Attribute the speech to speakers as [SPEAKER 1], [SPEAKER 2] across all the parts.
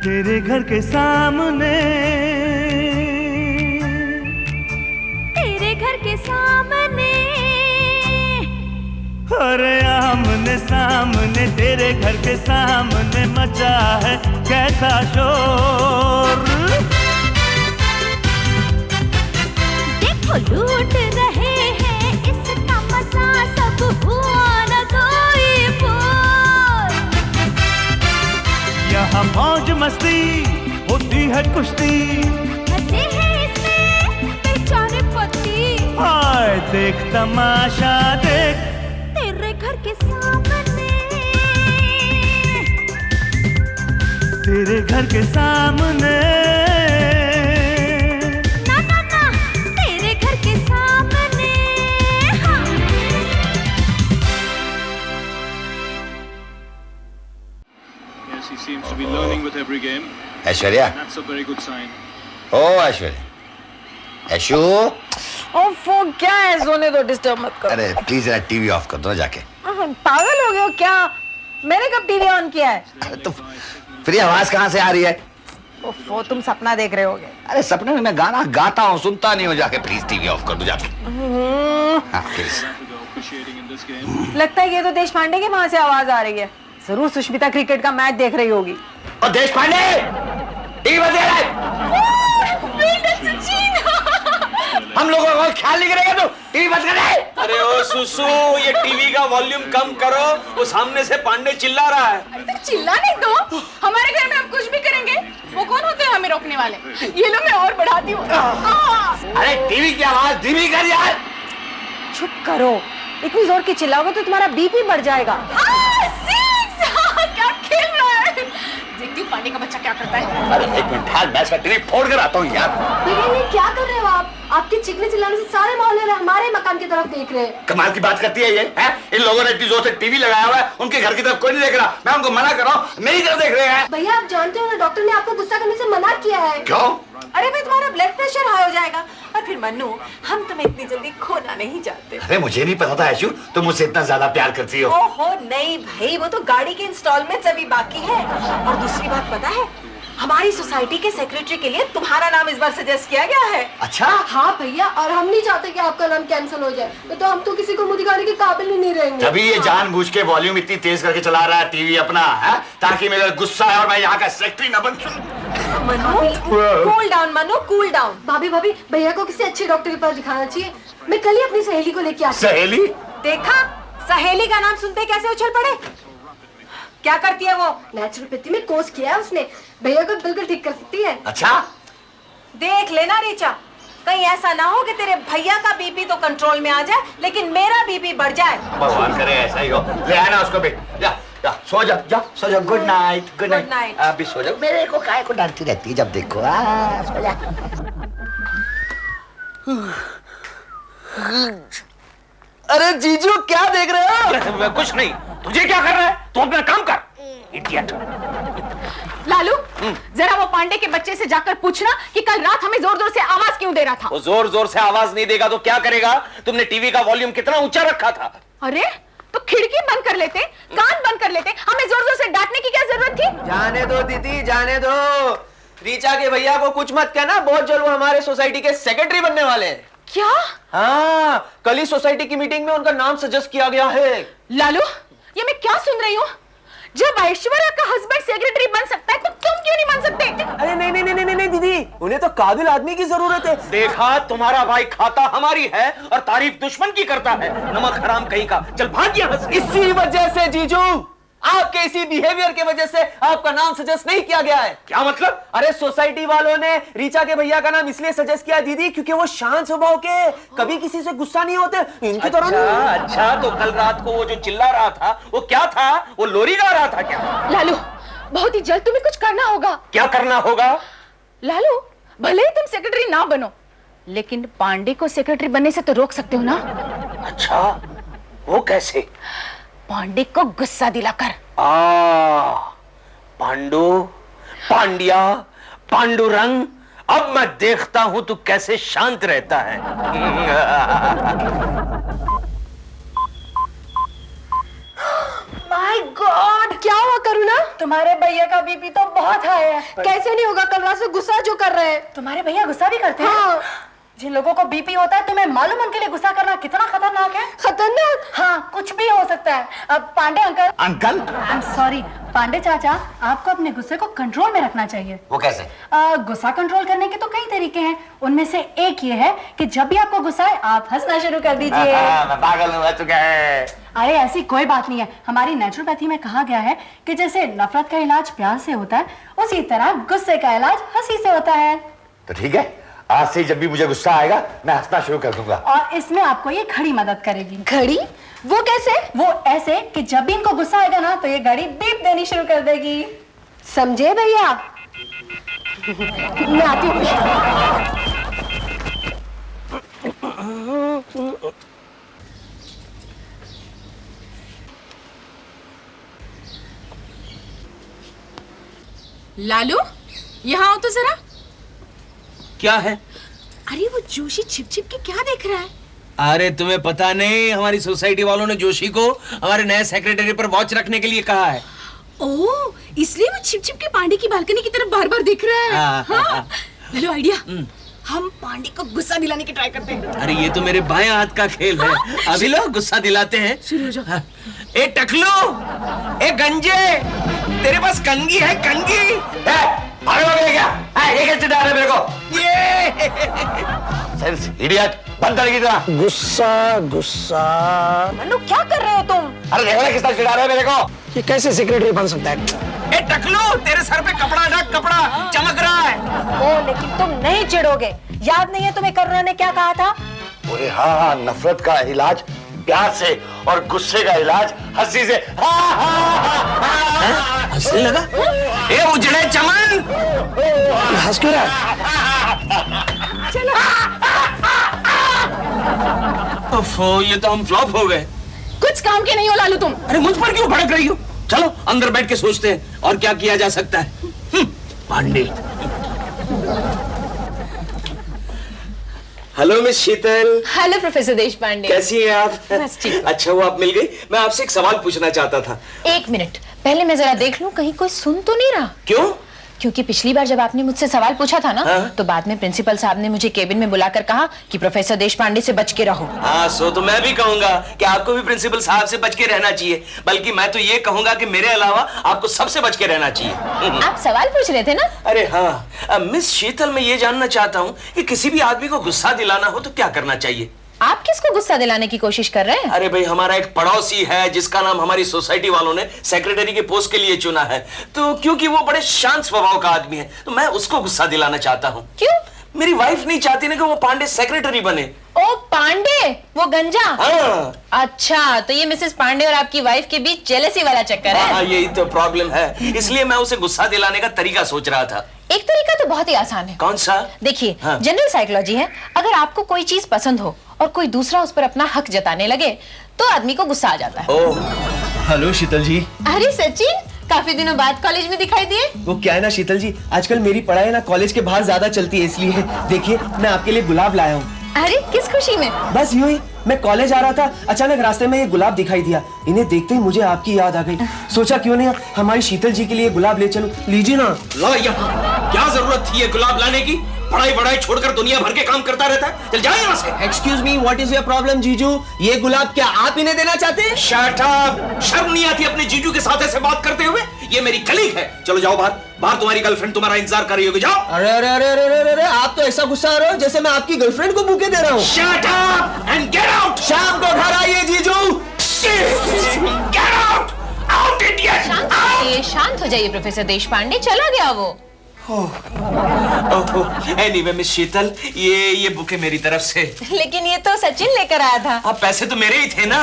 [SPEAKER 1] तेरे घर के सामने,
[SPEAKER 2] तेरे घर के सामने,
[SPEAKER 1] अरे आमने सामने तेरे घर के सामने मचा है कैसा शोर।
[SPEAKER 2] देखो लूट रहे हैं इसका मजा, सब हुआ न कोई बोल।
[SPEAKER 1] यहाँ मौज मस्ती होती है कुश्ती,
[SPEAKER 2] हंसे हैं इसमें बेचारे पति।
[SPEAKER 1] हाय देख तमाशा देख
[SPEAKER 2] तेरे घर के सामने,
[SPEAKER 1] तेरे घर के सामने,
[SPEAKER 2] ना ना ना तेरे घर के सामने। हाँ।
[SPEAKER 3] Yes, he seems to be learning with every game.
[SPEAKER 4] Aishwarya,
[SPEAKER 3] That's a very good sign.
[SPEAKER 4] ओ ऐश्वर्या, ऐशु,
[SPEAKER 5] ओफो, क्या है? सोने दो, डिस्टर्ब मत करो।
[SPEAKER 4] अरे प्लीज जरा टीवी ऑफ कर दो जाके।
[SPEAKER 5] पागल हो गए हो क्या? मैंने कब टीवी ऑन किया है?
[SPEAKER 4] अरे तो फिर ये आवाज कहाँ से आ रही है?
[SPEAKER 5] ओफो, तुम सपना देख रहे होगे।
[SPEAKER 4] अरे सपने में मैं गाना गाता हूँ, सुनता नहीं हूँ। जाके प्लीज टीवी ऑफ कर दो जाके। हाँ please.
[SPEAKER 3] Officiating in this game.
[SPEAKER 5] लगता है ये तो देश पांडे के वहां से आवाज आ रही है। जरूर सुष्मिता क्रिकेट का मैच देख रही होगी।
[SPEAKER 4] और देश पांडे, टीवी बंद कर दे। हम लोगों को ख्याल नहीं करेगा तो टीवी बंद कर दे।
[SPEAKER 6] अरे ओ सुसु, ये टीवी का वॉल्यूम कम करो, वो सामने से पांडे चिल्ला रहा है।
[SPEAKER 7] तो चिल्लाने दो, हमारे घर में हम कुछ भी करेंगे, वो कौन होते हैं हमें रोकने वाले? ये लो मैं और बढ़ाती हूँ।
[SPEAKER 4] अरे टीवी की आवाज धीमी कर यार।
[SPEAKER 5] चुप करो, इतनी जोर की चिल्लाओगे तो तुम्हारा बीपी बढ़ जाएगा।
[SPEAKER 7] क्या खेल रहा है? देखती हूँ पांडे का बच्चा क्या करता है।
[SPEAKER 4] अरे एक मिनट, हाल मैं इसका टीवी फोड़ कर आता हूँ यार।
[SPEAKER 8] ये क्या कर रहे हो आप? आपके चिल्लाने चिल्लाने से सारे मोहल्ले वाले हमारे मकान की तरफ देख रहे हैं।
[SPEAKER 4] कमाल की बात करती है ये, हैं? इन लोगों ने इतनी जोर से टीवी लगाया हुआ है, उनके घर की तरफ कोई नहीं देख रहा। मैं उनको मना कर रहा हूँ, मेरी तरफ देख रहे हैं।
[SPEAKER 8] भैया आप जानते हो ना, डॉक्टर ने आपको गुस्सा करने से मना किया है।
[SPEAKER 4] क्यों?
[SPEAKER 5] अरे भाई, तुम्हारा ब्लड प्रेशर हाई हो जाएगा। और फिर मन्नू, हम तुम्हें इतनी जल्दी खोना नहीं चाहते।
[SPEAKER 4] अरे मुझे नहीं पता था ऐशु, तुम मुझसे इतना ज्यादा प्यार करती हो।
[SPEAKER 5] ओहो नहीं भाई, वो तो गाड़ी के इंस्टॉलमेंट्स अभी बाकी है। और दूसरी बात पता है, हमारी सोसाइटी के सेक्रेटरी के लिए तुम्हारा नाम इस बार सजेस्ट किया गया है।
[SPEAKER 4] अच्छा?
[SPEAKER 8] हाँ भैया, और हम नहीं चाहते कि आपका नाम कैंसिल हो जाए, तो हम तो किसी को मुंह दिखाने के काबिल ही नहीं रहेंगे।
[SPEAKER 4] तभी ये जानबूझ के वॉल्यूम इतनी तेज करके चला रहा है टीवी अपना, है? ताकि मेरा गुस्सा है और मैं यहाँ का सेक्रेटरी न बन सकूं।
[SPEAKER 5] Mannu, cool down Mannu, cool down.
[SPEAKER 8] भाभी भाभी, भैया को किसी अच्छे डॉक्टर के पास दिखाना चाहिए। मैं कल ही अपनी सहेली को लेके आती हूँ।
[SPEAKER 4] सहेली?
[SPEAKER 5] देखा, सहेली का नाम सुनते कैसे उछल पड़े। क्या करती है वो?
[SPEAKER 8] नेचुरोपैथी में कोर्स किया है उसने, भैया को बिल्कुल ठीक कर सकती है।
[SPEAKER 4] अच्छा?
[SPEAKER 5] देख लेना रीचा, कहीं ऐसा ना हो कि तेरे भैया का बीपी तो कंट्रोल में आ जाए, लेकिन मेरा बीपी बढ़ जाए।
[SPEAKER 4] भगवान करे ऐसा ही हो। ले आना उसको भी। जा जा, सो जा, जा सो जा। Good night, good night. आप भी सो जाओ। मेरे को काहे को डांटती रहती है जब देखो। सो जा।
[SPEAKER 6] अरे जीजू, क्या देख रहे हो? कुछ नहीं, तुझे क्या कर रहा है? तू अपना काम कर, इडियट।
[SPEAKER 7] लालू, जरा वो पांडे के बच्चे से जाकर पूछना कि कल रात हमें जोर जोर से आवाज क्यों दे रहा था।
[SPEAKER 6] वो जोर जोर से आवाज नहीं देगा तो क्या करेगा? तुमने टीवी का वॉल्यूम कितना ऊंचा रखा था?
[SPEAKER 7] अरे तो खिड़की बंद कर लेते, कान बंद कर लेते, हमें जोर जोर से डांटने की क्या जरूरत थी?
[SPEAKER 9] जाने दो दीदी, जाने दो। रीचा के भैया को कुछ मत कहना, बहुत जल्द वो हमारे सोसाइटी के सेक्रेटरी बनने वाले हैं।
[SPEAKER 7] क्या?
[SPEAKER 9] हाँ, कल ही सोसाइटी की मीटिंग में उनका नाम सजेस्ट किया गया है।
[SPEAKER 7] लालू, ये मैं क्या सुन रही हूँ? जब ऐश्वर्या का हस्बैंड सेक्रेटरी बन सकता है तो तुम क्यों नहीं बन सकते?
[SPEAKER 9] अरे नहीं नहीं नहीं नहीं नहीं दीदी, उन्हें तो काबिल आदमी की जरूरत है।
[SPEAKER 6] देखा, तुम्हारा भाई खाता हमारी है और तारीफ दुश्मन की करता है। नमक हराम कहीं का। चल भाग यहाँ से।
[SPEAKER 9] इसी वजह से जीजू, आपके इसी बिहेवियर के वजह से आपका नाम सजेस्ट नहीं किया गया है।
[SPEAKER 6] क्या मतलब?
[SPEAKER 9] अरे सोसाइटी वालों ने रीचा के भैया का नाम इसलिए सजेस्ट किया दीदी, क्योंकि वो शांत स्वभाव के, कभी किसी से गुस्सा नहीं होते, इनकी तरह नहीं।
[SPEAKER 6] अच्छा, तो कल रात को वो जो चिल्ला रहा था वो क्या था? वो लोरी गा रहा था क्या?
[SPEAKER 7] लालू, बहुत ही जल्द तुम्हें कुछ करना होगा।
[SPEAKER 6] क्या करना होगा?
[SPEAKER 7] लालू, भले ही तुम सेक्रेटरी ना बनो, लेकिन पांडे को सेक्रेटरी बनने से तो रोक सकते हो ना?
[SPEAKER 6] अच्छा, वो कैसे?
[SPEAKER 7] पांडे को गुस्सा दिलाकर।
[SPEAKER 6] पांडु, पांड्या, पांडुरंग, अब मैं देखता हूं तू कैसे शांत रहता है।
[SPEAKER 5] माय गॉड,
[SPEAKER 8] क्या हुआ करुणा?
[SPEAKER 5] तुम्हारे भैया का बीपी तो बहुत हाई है।
[SPEAKER 8] कैसे नहीं होगा, कल रात से गुस्सा जो कर रहे हैं।
[SPEAKER 5] तुम्हारे भैया गुस्सा भी करते हैं?
[SPEAKER 8] हाँ।
[SPEAKER 5] जिन लोगों को बीपी होता है तुम्हें मालूम उनके लिए गुस्सा करना कितना खतरनाक है?
[SPEAKER 8] खतरनाक?
[SPEAKER 5] हाँ, कुछ भी हो सकता है। अब Pandey uncle.
[SPEAKER 4] Uncle?
[SPEAKER 5] I am sorry Pandey चाचा, आपको अपने गुस्से को कंट्रोल में रखना चाहिए।
[SPEAKER 4] वो कैसे?
[SPEAKER 5] गुस्सा कंट्रोल करने के तो कई तरीके हैं, उनमें से एक ये है कि जब भी आपको गुस्सा है आप हंसना शुरू कर दीजिए।
[SPEAKER 4] मैं पागल हो चुका है।
[SPEAKER 5] अरे ऐसी कोई बात नहीं है, हमारी नेचुरोपैथी में कहा गया है कि जैसे नफरत का इलाज प्यार से होता है, उसी तरह गुस्से का इलाज हंसी से होता है।
[SPEAKER 4] तो ठीक है, आज से जब भी मुझे गुस्सा आएगा मैं हंसना शुरू कर दूंगा।
[SPEAKER 5] और इसमें आपको ये घड़ी मदद करेगी।
[SPEAKER 8] घड़ी? वो कैसे?
[SPEAKER 5] वो ऐसे कि जब भी इनको गुस्सा आएगा ना तो ये घड़ी बीप देनी शुरू कर देगी।
[SPEAKER 8] समझे भैया? मैं आती हूँ।
[SPEAKER 7] लालू, यहाँ आओ तो जरा।
[SPEAKER 6] क्या है?
[SPEAKER 7] अरे वो जोशी छिप छिप के क्या देख रहा है?
[SPEAKER 6] अरे तुम्हें पता नहीं, हमारी सोसाइटी वालों ने जोशी को हमारे नए सेक्रेटरी पर वॉच रखने के लिए कहा है।
[SPEAKER 7] ओह, इसलिए वो छिप छिप के पांडे की बालकनी की तरफ बार बार देख रहा है। हाँ। लालू आइडिया, हम पांडे को गुस्सा दिलाने की ट्राई करते हैं।
[SPEAKER 6] अरे ये तो मेरे बाएं हाथ का खेल है। अभी लोग गुस्सा दिलाते हैं।
[SPEAKER 7] शुरू हो जाओ।
[SPEAKER 6] ए टकलू, ए गंजे, तेरे पास कंगी है? कंगी?
[SPEAKER 4] पागल हो गया क्या? ये कैसे डरा रहा है मेरे को?
[SPEAKER 6] ये
[SPEAKER 4] सेंस इडियट, बंदर की तरह।
[SPEAKER 9] गुस्सा गुस्सा।
[SPEAKER 5] मनु क्या कर रहे हो तुम?
[SPEAKER 4] अरे देखो ना किस तरह चिढ़ा रहा है मेरे को।
[SPEAKER 9] ये कैसे सेक्रेटरी बन सकता है?
[SPEAKER 6] ए टकलू, तेरे सर पे कपड़ा ढक, कपड़ा चमक रहा है।
[SPEAKER 5] ओ लेकिन तुम नहीं चिढ़ोगे। याद नहीं है तुम्हें करुणा ने क्या कहा था?
[SPEAKER 4] अरे हाँ, नफरत का इलाज प्यार से और गुस्से का इलाज हंसी से।
[SPEAKER 6] हंसने लगा? ए उजड़े चमन,
[SPEAKER 9] हंस क्यों रहा है?
[SPEAKER 6] ओफो, ये तो हम फ्लॉप हो गए।
[SPEAKER 7] कुछ काम के नहीं हो लालू तुम।
[SPEAKER 6] अरे मुझ पर क्यों भड़क रही हो? चलो अंदर बैठ के सोचते हैं और क्या किया जा सकता है। Pandey. Hello miss Sheetal.
[SPEAKER 7] Hello professor Deshpande.
[SPEAKER 6] कैसी हैं आप?
[SPEAKER 7] बस ठीक।
[SPEAKER 6] अच्छा वो आप मिल गई। मैं आपसे एक सवाल पूछना चाहता था।
[SPEAKER 7] एक मिनट, पहले मैं जरा देख लूं कहीं कोई सुन तो नहीं रहा।
[SPEAKER 6] क्यों?
[SPEAKER 7] क्योंकि पिछली बार जब आपने मुझसे सवाल पूछा था ना,
[SPEAKER 6] हाँ?
[SPEAKER 7] तो बाद में प्रिंसिपल साहब ने मुझे केबिन में बुलाकर कहा कि प्रोफेसर देशपांडे से बच के रहो।
[SPEAKER 6] हाँ, सो तो मैं भी कहूंगा कि आपको भी प्रिंसिपल साहब से बच के रहना चाहिए। बल्कि मैं तो ये कहूंगा कि मेरे अलावा आपको सबसे बच के रहना चाहिए।
[SPEAKER 7] आप सवाल पूछ रहे थे ना?
[SPEAKER 6] अरे हाँ, मिस शीतल, मैं ये जानना चाहता हूँ कि किसी भी आदमी को गुस्सा दिलाना हो तो क्या करना चाहिए?
[SPEAKER 7] आप किसको गुस्सा दिलाने की कोशिश कर रहे हैं?
[SPEAKER 6] अरे भाई, हमारा एक पड़ोसी है जिसका नाम हमारी सोसाइटी वालों ने सेक्रेटरी के पोस्ट के लिए चुना है। तो क्योंकि वो बड़े शांत स्वभाव का आदमी है, तो मैं उसको गुस्सा दिलाना चाहता हूँ।
[SPEAKER 7] क्यों?
[SPEAKER 6] मेरी वाइफ नहीं चाहती ना कि वो पांडे सेक्रेटरी बने।
[SPEAKER 7] ओ पांडे, वो गंजा।
[SPEAKER 6] हाँ।
[SPEAKER 7] अच्छा, तो ये मिसेस पांडे और आपकी वाइफ के बीच जेलसी वाला चक्कर है।
[SPEAKER 6] हाँ, यही तो प्रॉब्लम है। इसलिए मैं उसे गुस्सा दिलाने का तरीका सोच रहा था।
[SPEAKER 7] एक तरीका तो बहुत ही आसान है।
[SPEAKER 6] कौन सा?
[SPEAKER 7] देखिए,
[SPEAKER 6] हाँ।
[SPEAKER 7] जनरल साइकोलॉजी है, अगर आपको कोई चीज पसंद हो और कोई दूसरा उस पर अपना हक जताने लगे तो आदमी को गुस्सा आ जाता है।
[SPEAKER 6] ओह,
[SPEAKER 9] हेलो शीतल जी।
[SPEAKER 7] अरे सचिन, काफी दिनों बाद कॉलेज में दिखाई दिए।
[SPEAKER 9] वो क्या है ना शीतल जी, आजकल मेरी पढ़ाई ना कॉलेज के बाहर ज्यादा चलती है, इसलिए देखिए मैं आपके लिए गुलाब लाया हूँ।
[SPEAKER 7] अरे किस खुशी में?
[SPEAKER 9] बस यूं ही, मैं कॉलेज आ रहा था, अचानक रास्ते में ये गुलाब दिखाई दिया। इन्हें देखते ही मुझे आपकी याद आ गई। सोचा क्यों नहीं हमारी शीतल जी के लिए गुलाब ले चलूं। लीजिए ना।
[SPEAKER 6] ला यहाँ। क्या जरूरत थी ये गुलाब लाने की? पढ़ाई वढ़ाई छोड़कर दुनिया भर के काम करता रहता है। चल जाए यहाँ से।
[SPEAKER 9] Excuse me, what is your problem जीजू? ये गुलाब क्या आप इन्हें देना चाहते हैं?
[SPEAKER 6] Shut up! शर्म नहीं आती अपने जीजू के साथ ऐसे बात करते हुए? ये मेरी कलीग है। चलो जाओ बाहर। बाहर तुम्हारी गर्लफ्रेंड तुम्हारा इंतजार कर रही होगी, जाओ।
[SPEAKER 9] अरे अरे अरे अरे अरे अरे, आप तो ऐसा गुस्सा आ रहे हो जैसे मैं आपकी गर्लफ्रेंड को बुके दे रहा हूँ।
[SPEAKER 6] Shut up and get out.
[SPEAKER 9] शाम को घर आइए जीजू।
[SPEAKER 6] Get out! Out idiot!
[SPEAKER 7] शांत हो जाइए प्रोफेसर देशपांडे, चला गया वो।
[SPEAKER 6] एनीवे मिस शीतल, ये बुके मेरी तरफ से।
[SPEAKER 7] लेकिन ये तो सचिन लेकर आया था।
[SPEAKER 6] अब पैसे तो मेरे ही थे ना।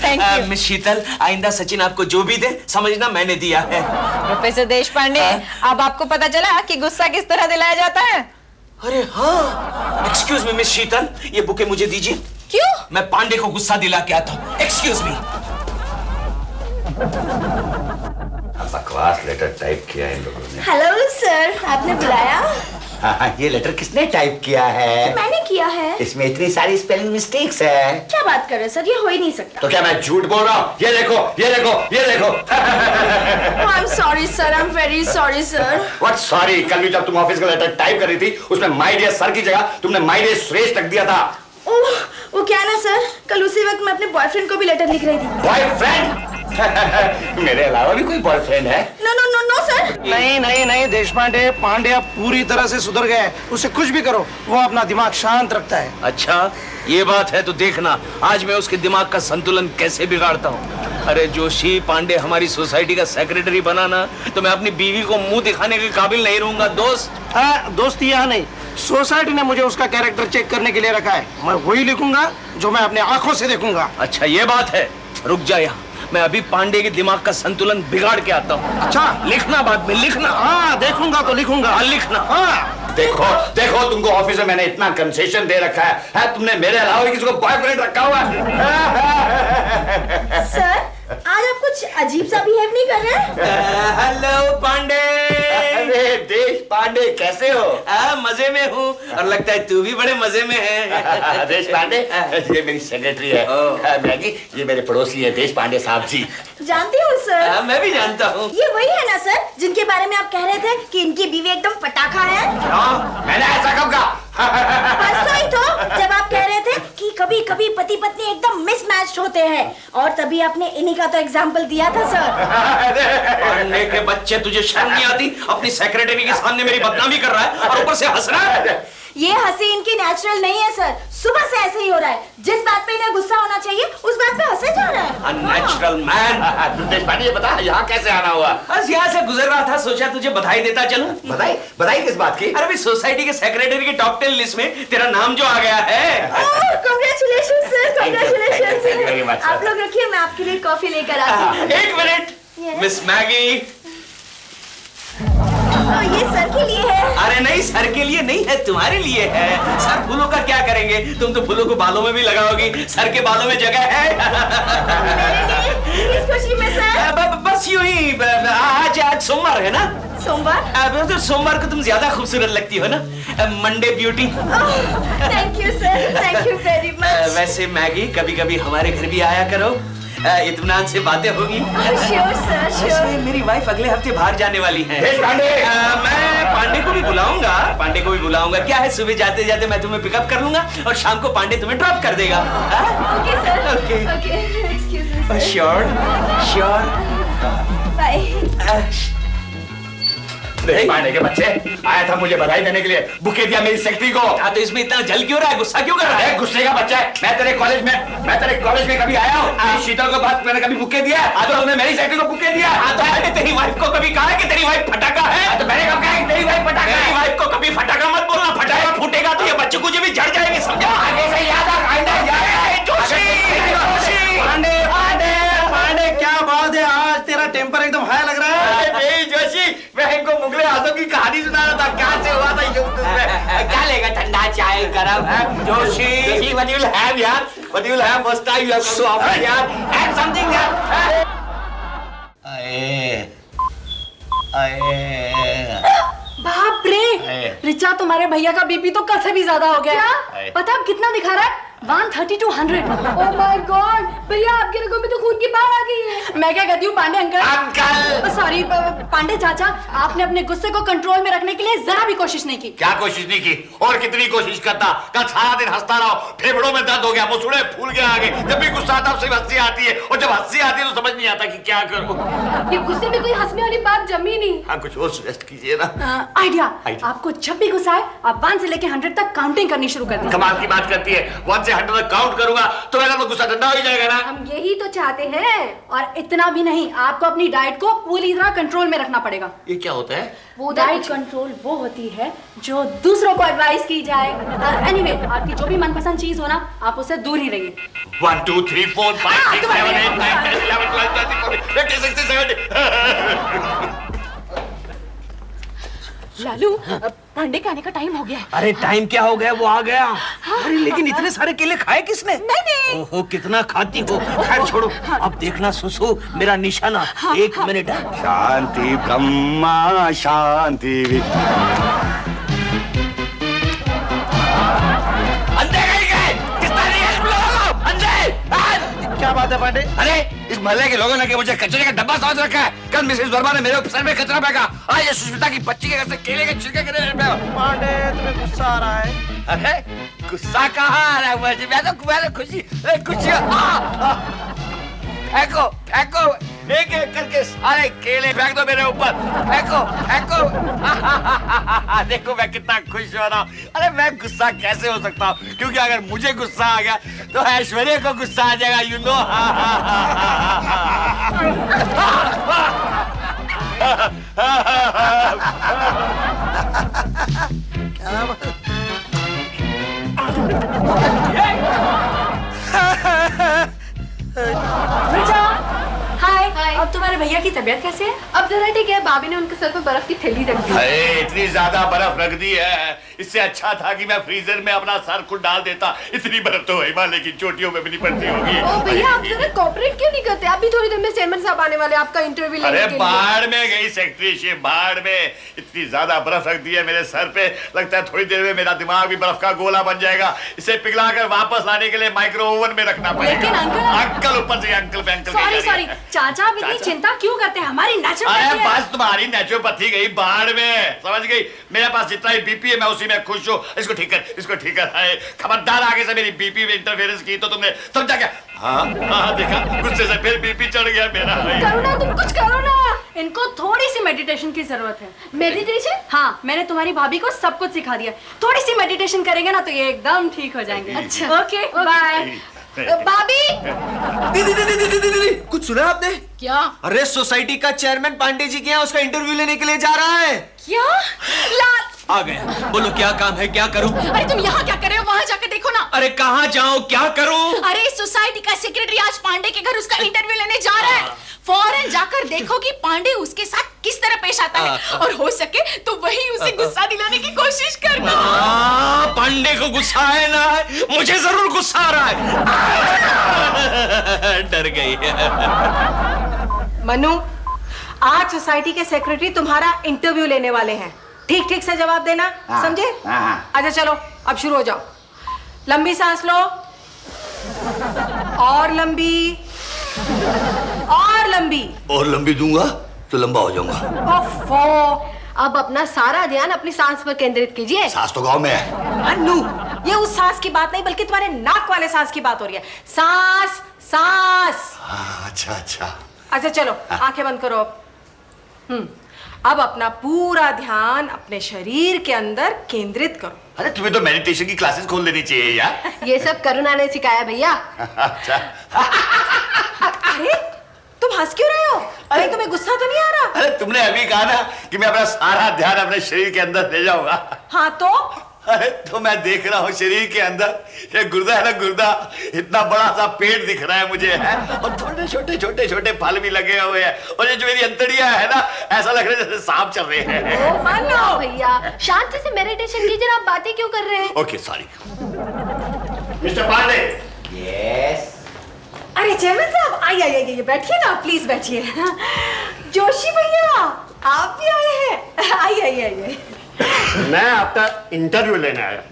[SPEAKER 7] Thank you.
[SPEAKER 6] मिस शीतल, आइंदा सचिन आपको जो भी दे समझना मैंने दिया है।
[SPEAKER 7] प्रोफेसर देशपांडे, अब आपको पता चला कि गुस्सा किस तरह दिलाया जाता है।
[SPEAKER 6] अरे हाँ, एक्सक्यूज मी मिस शीतल, ये बुके मुझे दीजिए।
[SPEAKER 7] क्यों?
[SPEAKER 6] मैं पांडे को गुस्सा दिला के आता हूँ। Excuse me.
[SPEAKER 4] बकवास लेटर टाइप किया इन लोगों ने।
[SPEAKER 8] हेलो सर, आपने बुलाया?
[SPEAKER 4] हाँ, ये लेटर किसने टाइप किया है?
[SPEAKER 2] मैंने किया है।
[SPEAKER 4] इसमें इतनी सारी स्पेलिंग मिस्टेक्स है।
[SPEAKER 2] क्या बात कर रहे हैं सर, ये हो ही नहीं सकता।
[SPEAKER 4] तो क्या मैं झूठ बोल रहा हूँ? ये देखो, ये देखो, ये देखो।
[SPEAKER 2] आई am sorry sir, I am very sorry sir.
[SPEAKER 4] What sorry? कल भी जब तुम ऑफिस का लेटर टाइप कर रही थी, उसमें माय डियर सर की जगह तुमने माय डियर सुरेश रख दिया था।
[SPEAKER 2] ओह, वो क्या ना सर, कल उसी वक्त मैं अपने बॉयफ्रेंड को भी लेटर लिख रही थी।
[SPEAKER 4] बॉयफ्रेंड? मेरे अलावा भी कोई बॉयफ्रेंड है?
[SPEAKER 2] No no no no sir.
[SPEAKER 10] नहीं नहीं नहीं देशपांडे, पांडे अब पूरी तरह से सुधर गए। उसे कुछ भी करो, वो अपना दिमाग शांत रखता है।
[SPEAKER 6] अच्छा ये बात है तो देखना आज मैं उसके दिमाग का संतुलन कैसे बिगाड़ता हूँ। अरे जोशी, पांडे हमारी सोसाइटी का सेक्रेटरी बनाना तो मैं अपनी बीवी को मुंह दिखाने के काबिल नहीं रहूंगा दोस्त।
[SPEAKER 10] हाँ, दोस्ती यहाँ नहीं, सोसाइटी ने मुझे उसका कैरेक्टर चेक करने के लिए रखा है। मैं वही लिखूंगा जो मैं अपने आंखों से देखूंगा।
[SPEAKER 6] अच्छा ये बात है, रुक जा यहाँ, मैं अभी पांडे के दिमाग का संतुलन बिगाड़ के आता हूँ।
[SPEAKER 10] अच्छा
[SPEAKER 6] लिखना बाद में, लिखना।
[SPEAKER 10] हाँ देखूंगा तो लिखूंगा।
[SPEAKER 6] हाँ लिखना।
[SPEAKER 10] हाँ
[SPEAKER 4] देखो देखो, तुमको ऑफिस में मैंने इतना कंसेशन दे रखा है, तुमने मेरे अलावा किसी को बॉयफ्रेंड रखा हुआ है।
[SPEAKER 2] सर आज आप कुछ अजीब सा बिहेव नहीं कर रहे हैं।
[SPEAKER 6] हेलो पांडे।
[SPEAKER 4] अरे देश पांडे, कैसे हो?
[SPEAKER 6] मजे में हूँ और लगता है तू भी बड़े मजे में है।
[SPEAKER 4] देश पांडे, ये मेरी सेक्रेटरी है मैगी, ये मेरे पड़ोसी है देश पांडे साहब जी।
[SPEAKER 2] जानती हूँ सर।
[SPEAKER 6] मैं भी जानता हूँ।
[SPEAKER 2] ये वही है ना सर जिनके बारे में आप कह रहे थे कि इनकी बीवी एकदम पटाखा है।
[SPEAKER 4] मैंने ऐसा कब कहा?
[SPEAKER 2] परसों ही तो जब आप कह रहे थे कि कभी कभी पति पत्नी एकदम मिसमैच्ड होते हैं, और तभी आपने इन्हीं का तो एग्जाम्पल दिया था सर।
[SPEAKER 6] पांडे के बच्चे, तुझे शर्म नहीं आती? अपनी सेक्रेटरी के सामने मेरी बदनामी कर रहा है और ऊपर से हंस रहा है।
[SPEAKER 2] ये हंसी इनकी नेचुरल नहीं है सर, सुबह से ऐसे ही हो रहा है। जिस बात पे इन्हें गुस्सा होना चाहिए उस बात पे हंसे जा रहा है।
[SPEAKER 6] Unnatural man.
[SPEAKER 4] देश पांडे, ये बता यहाँ कैसे आना हुआ?
[SPEAKER 6] बस यहाँ से गुजर रहा था, सोचा तुझे बधाई देता चलूं।
[SPEAKER 4] बधाई? बधाई किस बात की?
[SPEAKER 6] अरे सोसाइटी के सेक्रेटरी की टॉप 10 लिस्ट में तेरा नाम जो आ गया है।
[SPEAKER 2] Congratulation sir,
[SPEAKER 4] Thank you very
[SPEAKER 2] congratulation.
[SPEAKER 4] much, sir.
[SPEAKER 2] आप लोग रखिए, मैं आपके लिए कॉफी लेकर आती हूँ।
[SPEAKER 6] एक मिनट मिस मैगी।
[SPEAKER 2] ये सर के लिए है।
[SPEAKER 6] अरे नहीं, सर के लिए नहीं है, तुम्हारे लिए है। सर फूलों का क्या करेंगे, तुम तो फूलों को बालों में भी लगाओगी, सर के बालों में जगह है।
[SPEAKER 2] मेरे लिए किस खुशी में सर?
[SPEAKER 6] बस यूं ही, आज सोमवार है ना?
[SPEAKER 2] सोमवार?
[SPEAKER 6] तो सोमवार को तुम ज्यादा खूबसूरत लगती हो ना, Monday beauty.
[SPEAKER 2] Thank you sir, thank you very much.
[SPEAKER 6] वैसे मैगी कभी कभी हमारे घर भी आया करो, इत्मीनान से बातें होगी।
[SPEAKER 2] Sure sir, sure.
[SPEAKER 6] मेरी वाइफ अगले हफ्ते बाहर जाने वाली है। मैं पांडे को भी बुलाऊंगा। क्या है, सुबह जाते जाते मैं तुम्हें पिकअप कर लूंगा और शाम को पांडे तुम्हें ड्रॉप कर देगा।
[SPEAKER 2] Okay sir.
[SPEAKER 6] Okay.
[SPEAKER 2] Excuse me sir.
[SPEAKER 6] Sure.
[SPEAKER 2] Bye.
[SPEAKER 4] Deshpande के बच्चे, आया था मुझे बधाई देने के लिए, बुके दिया मेरी सेक्रेटरी को।
[SPEAKER 6] तो इसमें इतना जल क्यों रहा है, गुस्सा क्यों कर रहा है?
[SPEAKER 4] गुस्से का बच्चा है। मैं तेरे कॉलेज में कभी आया हूँ? शीतल को बात मैंने कभी बुके दिया? तो तुमने मेरी सेक्रेटरी को बुके दिया?
[SPEAKER 6] तो मैंने तेरी वाइफ को कभी कहा है कि तेरी वाइफ फटाका है?
[SPEAKER 4] तो मैंने कब कहा कि तेरी वाइफ पटाखा है?
[SPEAKER 6] मेरी वाइफ को कभी फटाका मत बोलना, फटाका फूटेगा तो ये बच्चे को भी जड़ जाएंगे, समझा?
[SPEAKER 4] आगे से याद आ, आइंदा याद।
[SPEAKER 10] पांडे क्या बात है, आज तेरा टेम्पर एकदम हाई लग रहा है।
[SPEAKER 4] नहीं जोशी, मैं इनको मुगले हाथों की कहानी सुना रहा था, क्या से हुआ था यूट्यूब। क्या लेगा, ठंडा चाय गरम है? जोशी, what you'll have यार, what you'll have first time you have come to office यार, have something यार।
[SPEAKER 8] बाप रे, रिचा तुम्हारे भैया का बीपी तो कल से भी ज्यादा हो गया। क्या? पता है अब कितना दिखा रहा है? 130 to 100। ओह माय गॉड, भैया आपके रगों में तो खून की बाढ़ आ गई है। मैं क्या कहती हूँ पांडे अंकल, सॉरी पांडे चाचा, आपने अपने गुस्से को कंट्रोल में रखने के लिए जरा भी कोशिश नहीं की।
[SPEAKER 4] क्या कोशिश नहीं की? और कितनी कोशिश करता? कल सारा दिन हंसता रहा, फेफड़ों में दर्द हो गया, मुसुड़े फूल गया आगे। जब भी गुस्सा आता है सिर्फ हंसी आती है, और जब हंसी आती है तो समझ नहीं आता कि क्या करूं।
[SPEAKER 8] ये गुस्से में कोई हंसने वाली बात जमी नहीं।
[SPEAKER 4] हाँ, कुछ और सजेस्ट कीजिए ना।
[SPEAKER 8] आइडिया, आपको जब भी गुस्सा आए आप 1 से लेके 100 तक काउंटिंग करनी शुरू कर दीजिए।
[SPEAKER 4] कमाल की बात करती है, 1 से 100 तक काउंट करूंगा तो मेरा तो गुस्सा ठंडा हो जाएगा ना।
[SPEAKER 8] हम यही तो चाहते हैं। और इतना भी नहीं, आपको अपनी डाइट को पूरी तरह कंट्रोल में रखना पड़ेगा।
[SPEAKER 4] ये क्या होता है?
[SPEAKER 8] वो डाइट कंट्रोल वो होती है जो दूसरों को एडवाइस की जाए। एनीवे, आपकी जो भी मनपसंद चीज हो ना, आप उससे दूर ही रहिए।
[SPEAKER 4] 1 2 3 4 5 6 7 8 9 10 11 12 13 14 15 16 17।
[SPEAKER 7] लालू, पांडे के आने का टाइम हो गया है।
[SPEAKER 6] अरे टाइम क्या हो गया, वो आ गया। अरे लेकिन इतने सारे केले खाए किसने?
[SPEAKER 7] नहीं।
[SPEAKER 6] ओहो, कितना खाती हो। खैर छोड़ो, अब देखना सुसु, मेरा निशाना। 1 मिनट।
[SPEAKER 4] शांति ब्रह्मा शांति।
[SPEAKER 10] बात है पांडे?
[SPEAKER 6] अरे इस मोहल्ले के लोगों ने कि मुझे कचरे का डब्बा समझ रखा है। कल मिसेस वर्मा ने मेरे सर में कचरा फेंका, आज ये सुष्मिता की बच्ची के घर से केले के छिलके गिरे पे।
[SPEAKER 10] पांडे तुम्हें गुस्सा आ रहा है?
[SPEAKER 6] अरे गुस्सा कहाँ आ रहा है मुझे, मैं तो खुशी फेंको फेंको, एक एक करके सारे केले फेंक दो मेरे ऊपर, फेंको फेंको। देखो मैं कितना खुश हो रहा हूँ। अरे मैं गुस्सा कैसे हो सकता हूँ, क्योंकि अगर मुझे गुस्सा आ गया तो ऐश्वर्या को गुस्सा आ जाएगा, यू नो।
[SPEAKER 8] हाय। अब तुम्हारे भैया की तबीयत कैसे है? अब जरा ठीक है, भाभी ने उनके सर पर बर्फ की थैली रख दी।
[SPEAKER 4] अरे इतनी ज्यादा बर्फ रख दी है, इससे अच्छा था कि मैं फ्रीजर में अपना सर खुद डाल देता। इतनी बर्फ तो हिमालय की चोटियों में भी नहीं पड़ती होगी।
[SPEAKER 8] ओ भैया आप जरा कोऑपरेट क्यों नहीं करते? अभी थोड़ी देर में चेयरमैन साहब आने वाले, आपका इंटरव्यू लेने के लिए।
[SPEAKER 4] अरे बाढ़ में गई सेक्रेटरीशिप, बाढ़ में इतनी ज्यादा बर्फ रख दी है मेरे सर पे, लगता है थोड़ी देर में मेरा दिमाग भी बर्फ का गोला बन जाएगा। इसे पिघलाकर वापस लाने के लिए माइक्रो ओवन में रखना पड़ेगा।
[SPEAKER 8] लेकिन
[SPEAKER 4] अंकल ऊपर से अंकल पे अंकल।
[SPEAKER 2] सॉरी चाचा, आप इतनी चिंता क्यों करते हैं? हमारी
[SPEAKER 4] अरे बस तुम्हारी नेचुरोपैथी गई बाढ़ में, समझ गई? मेरे पास जितना ही बीपी है मैं उसी में खुश हूँ। इसको ठीक कर, इसको ठीक कर। है खबरदार आगे से मेरी बीपी में इंटरफेरेंस की तो तुमने समझा क्या? हाँ हाँ देखा, गुस्से से फिर बीपी चढ़ गया मेरा।
[SPEAKER 8] करो ना, तुम कुछ करो ना।
[SPEAKER 2] इनको थोड़ी सी मेडिटेशन की जरूरत है।
[SPEAKER 8] मेडिटेशन?
[SPEAKER 2] हाँ, मैंने तुम्हारी भाभी को सब कुछ सिखा दिया। थोड़ी सी मेडिटेशन करेंगे ना तो ये एकदम ठीक हो जाएंगे।
[SPEAKER 8] अच्छा
[SPEAKER 2] ओके बाय।
[SPEAKER 8] भाभी
[SPEAKER 9] दीदी, कुछ सुना आपने?
[SPEAKER 7] क्या?
[SPEAKER 9] अरे सोसाइटी का चेयरमैन पांडे जी के यहाँ उसका इंटरव्यू लेने के लिए जा रहा है।
[SPEAKER 7] क्या? लाल
[SPEAKER 6] आ गए, बोलो क्या काम है, क्या करूं?
[SPEAKER 7] अरे तुम यहाँ क्या कर रहे हो? वहाँ जाकर देखो ना।
[SPEAKER 6] अरे कहाँ जाऊं, क्या करूं?
[SPEAKER 7] अरे सोसाइटी का सेक्रेटरी आज पांडे के घर उसका इंटरव्यू लेने जा रहा है। फौरन जाकर देखो कि पांडे उसके साथ किस तरह पेश आता है, और हो सके तो वही उसे गुस्सा दिलाने की कोशिश करना।
[SPEAKER 6] पांडे को गुस्सा है ना, मुझे जरूर गुस्सा आ रहा है। डर गई।
[SPEAKER 5] मनु, आज सोसाइटी के सेक्रेटरी तुम्हारा इंटरव्यू लेने वाले हैं, ठीक ठीक से जवाब देना, समझे? अच्छा चलो अब शुरू हो जाओ। लंबी सांस लो, और लंबी, और लंबी।
[SPEAKER 4] और लंबी दूंगा तो लंबा हो जाऊंगा।
[SPEAKER 8] ओफो, अब अपना सारा ध्यान अपनी सांस पर केंद्रित कीजिए।
[SPEAKER 4] सांस तो गाँव में है।
[SPEAKER 5] मनु, ये उस सांस की बात नहीं बल्कि तुम्हारे नाक वाले सांस की बात हो रही है। सांस सांस।
[SPEAKER 4] अच्छा अच्छा।
[SPEAKER 5] अच्छा चलो आंखें बंद करो। अब अपना पूरा ध्यान अपने शरीर के अंदर केंद्रित करो।
[SPEAKER 4] अरे तुम्हें तो मेडिटेशन की क्लासेस खोल लेनी चाहिए यार।
[SPEAKER 8] ये सब करुणा ने सिखाया भैया।
[SPEAKER 4] अच्छा।
[SPEAKER 5] अरे तुम हंस क्यों रहे हो? अरे तुम्हें गुस्सा तो नहीं आ रहा?
[SPEAKER 4] अरे तुमने अभी कहा ना कि मैं अपना सारा ध्यान अपने शरीर के अंदर ले जाऊंगा।
[SPEAKER 5] हाँ तो?
[SPEAKER 4] अरे तो मैं देख रहा हूँ शरीर के अंदर ये गुर्दा है ना, गुर्दा इतना बड़ा सा पेट दिख रहा है मुझे, है, और थोड़े छोटे छोटे छोटे फल भी लगे हुए हैं, और ये जो मेरी अंतड़ियां है ना, ऐसा लग रहा है जैसे सांप चल रहे हैं।
[SPEAKER 8] मानो भैया, शांति से मेडिटेशन कीजिए, आप बातें क्यों कर रहे हैं?
[SPEAKER 4] Okay sorry. Mister Pandey.
[SPEAKER 5] Yes. अरे चेयरमैन साहब आइए आइए, बैठिए ना, प्लीज बैठिए। जोशी भैया आप भी आए हैं? आइए आइए आइए।
[SPEAKER 11] मैं आपका इंटरव्यू लेने आया।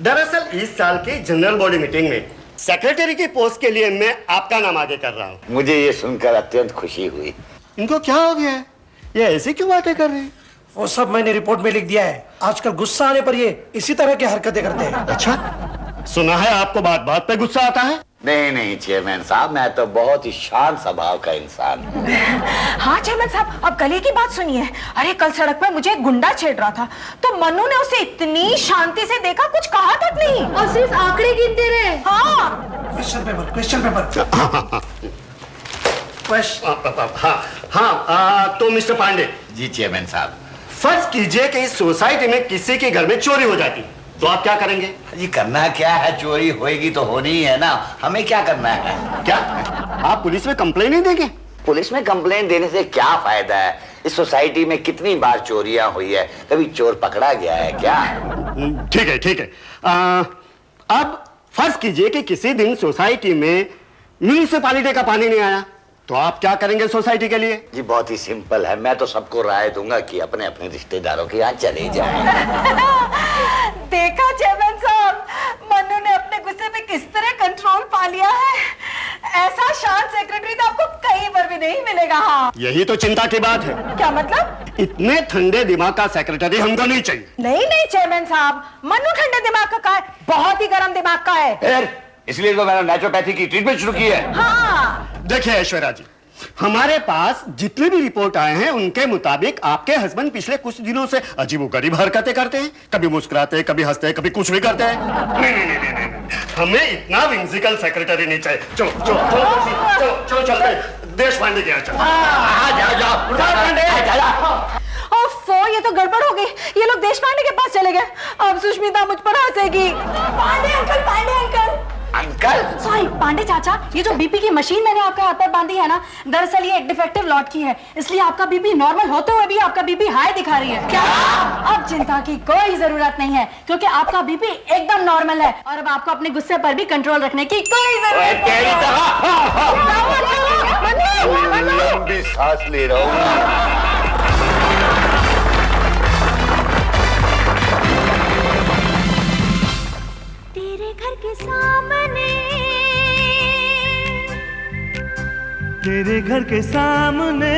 [SPEAKER 11] दरअसल इस साल की जनरल बॉडी मीटिंग में सेक्रेटरी की पोस्ट के लिए मैं आपका नाम आगे कर रहा हूँ।
[SPEAKER 4] मुझे ये सुनकर अत्यंत खुशी हुई।
[SPEAKER 11] इनको क्या हो गया है? ये ऐसी क्यों बातें कर रहे हैं?
[SPEAKER 10] वो सब मैंने रिपोर्ट में लिख दिया है। आजकल गुस्सा आने पर ये इसी तरह की हरकतें करते हैं।
[SPEAKER 11] अच्छा, सुना है आपको बात बात पे गुस्सा आता है?
[SPEAKER 4] नहीं नहीं चेयरमैन साहब, मैं तो बहुत ही शांत स्वभाव का इंसान हूँ।
[SPEAKER 5] हाँ चेयरमैन साहब, अब गले की बात सुनिए। अरे कल सड़क पर मुझे एक गुंडा छेड़ रहा था, तो मनु ने उसे इतनी शांति से देखा, कुछ कहा तक नहीं,
[SPEAKER 8] और सिर्फ आंकड़े गिनते रहे।
[SPEAKER 5] हाँ
[SPEAKER 10] क्वेश्चन पेपर, क्वेश्चन पेपर।
[SPEAKER 11] हाँ, तो मिस्टर पांडे
[SPEAKER 4] जी चेयरमैन साहब।
[SPEAKER 11] फर्ज कीजिए कि इस सोसाइटी में किसी के घर में चोरी हो जाती, तो आप क्या करेंगे?
[SPEAKER 4] जी करना क्या है, चोरी होएगी तो होनी ही है ना, हमें क्या करना है?
[SPEAKER 11] क्या आप पुलिस में कंप्लेन नहीं देंगे?
[SPEAKER 4] पुलिस में कंप्लेन देने से क्या फायदा है? इस सोसाइटी में कितनी बार चोरियां हुई है, कभी चोर पकड़ा गया है क्या?
[SPEAKER 11] ठीक है ठीक है। अब फर्ज कीजिए कि किसी दिन सोसाइटी में म्यूनिसिपैलिटी का पानी नहीं आया, तो आप क्या करेंगे सोसाइटी के लिए?
[SPEAKER 4] जी बहुत ही सिंपल है, मैं तो सबको राय दूंगा कि अपने अपने रिश्तेदारों के यहाँ चले जाएं।
[SPEAKER 5] देखा चेयरमैन साहब, मनु ने अपने गुस्से पे किस तरह कंट्रोल पा लिया है। ऐसा शांत कहा।
[SPEAKER 11] यही तो चिंता की बात है।
[SPEAKER 5] क्या मतलब?
[SPEAKER 11] इतने ठंडे दिमाग का सेक्रेटरी हमको नहीं चाहिए।
[SPEAKER 5] नहीं नहीं चेयरमैन साहब, मन्नू ठंडे दिमाग का है, बहुत ही गर्म दिमाग का है।
[SPEAKER 6] इसलिए तो मैंने नेचुरोपैथी की ट्रीटमेंट शुरू की है।
[SPEAKER 5] हाँ।
[SPEAKER 11] देखिए ऐश्वर्या जी, हमारे पास जितने भी रिपोर्ट आए हैं उनके मुताबिक आपके हस्बैंड पिछले कुछ दिनों से अजीबोगरीब हरकतें करते हैं। कभी मुस्कुराते हैं, कभी हंसते हैं, कभी कुछ भी करते हैं। नहीं, हमें इतना विंसिकल सेक्रेटरी नहीं चाहिए। चलो चलो चलो चलो चलो चलते हैं देश पांडे के यहाँ। चलो
[SPEAKER 5] ओफो, ये तो गड़बड़ हो गई। ये लोग देश पांडे के पास चले गए। अब सुष्मिता मुझ पर हंसेगी।
[SPEAKER 2] Pandey uncle, Pandey uncle.
[SPEAKER 6] Uncle?
[SPEAKER 8] Sorry Pandey चाचा, ये जो बीपी की मशीन मैंने आपके हाथ पर बांधी है ना, दरअसल ये एक डिफेक्टिव लॉट की है, इसलिए आपका बीपी नॉर्मल होते हुए भी आपका बीपी हाई दिखा रही है। क्या? अब चिंता की कोई जरूरत नहीं है, क्योंकि आपका बीपी एकदम नॉर्मल है और अब आपको अपने गुस्से पर भी कंट्रोल रखने की कोई जरूरत नहीं।
[SPEAKER 6] लंबी सांस ले रहा हूँ।
[SPEAKER 2] घर के सामने,
[SPEAKER 1] तेरे घर के सामने